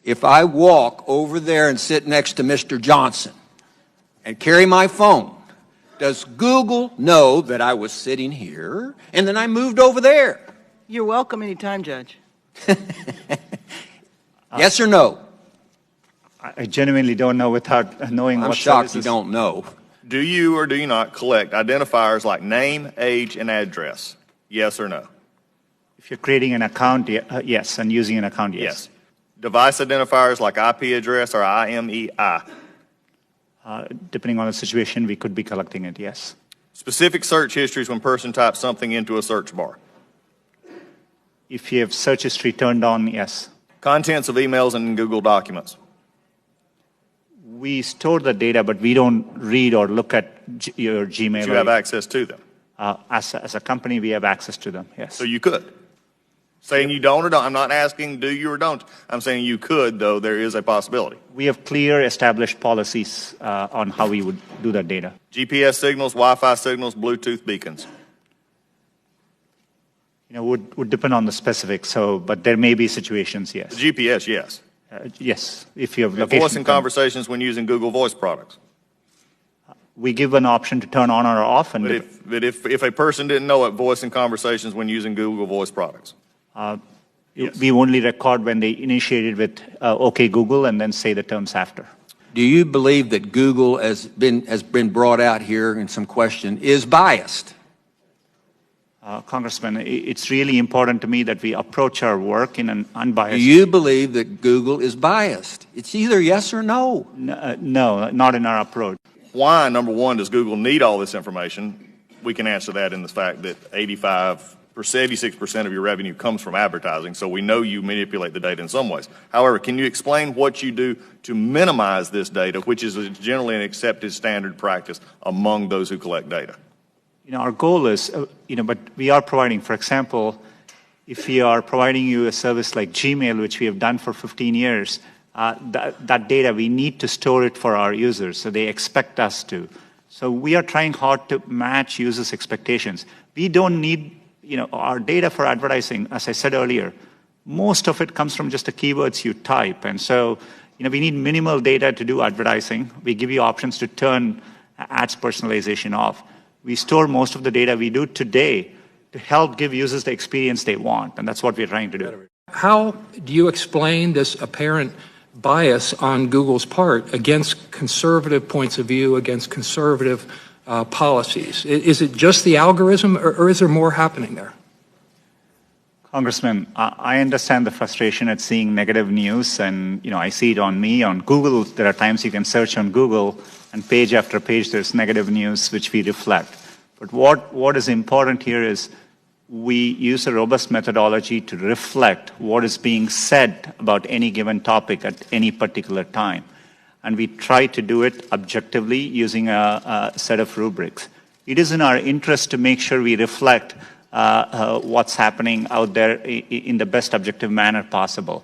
if I walk over there and sit next to Mr. Johnson and carry my phone, does Google know that I was sitting here and then I moved over there? You're welcome anytime, Judge. Yes or no? I genuinely don't know without knowing I'm what shocked services. you don't know. Do you or do you not collect identifiers like name, age, and address? Yes or no? If you're creating an account, yes, and using an account, yes. Yes. Device identifiers like IP address or IMEI? Depending on the situation, we could be collecting it, yes. Specific search histories when person types something into a search bar? If you have search history turned on, yes. Contents of emails and Google Documents? We store the data, but we don't read or look at your Gmail. But you have access to them? As a company, we have access to them, yes. So you could? Saying you don't or don't, I'm not asking do you or don't. I'm saying you could, though there is a possibility. We have clear established policies on how we would do that data. GPS signals, Wi-Fi signals, Bluetooth beacons? Would depend on the specifics, but there may be situations, yes. The GPS, yes. Yes, if you have And location. voice and conversations when using Google Voice products? We give an option to turn on or off. And But if a person didn't know it, voice and conversations when using Google Voice products? Yes. We only record when they initiated with OK Google and then say the terms after. Do you believe that Google has been brought out here in some question is biased? Congressman, it's really important to me that we approach our work in an unbiased. Do you believe that Google is biased? It's either yes or no. No, not in our approach. Why, number one, does Google need all this information? We can answer that in the fact that 86% of your revenue comes from advertising, so we know you manipulate the data in some ways. However, can you explain what you do to minimize this data, which is generally an accepted standard practice among those who collect data? Our goal is, but we are providing, for example, if we are providing you a service like Gmail, which we have done for 15 years, that data, we need to store it for our users, so they expect us to. So we are trying hard to match users' expectations. We don't need, our data for advertising, as I said earlier, most of it comes from just the keywords you type. And so, we need minimal data to do advertising. We give you options to turn ads personalization off. We store most of the data we do today to help give users the experience they want, and that's what we're trying to do. How do you explain this apparent bias on Google's part against conservative points of view, against conservative policies? Is it just the algorithm, or is there more happening there? Congressman, I understand the frustration at seeing negative news, and I see it on me. On Google, there are times you can search on Google, and page after page there's negative news which we reflect. But what is important here is we use a robust methodology to reflect what is being said about any given topic at any particular time. And we try to do it objectively using a set of rubrics. It is in our interest to make sure we reflect what's happening out there in the best objective manner possible.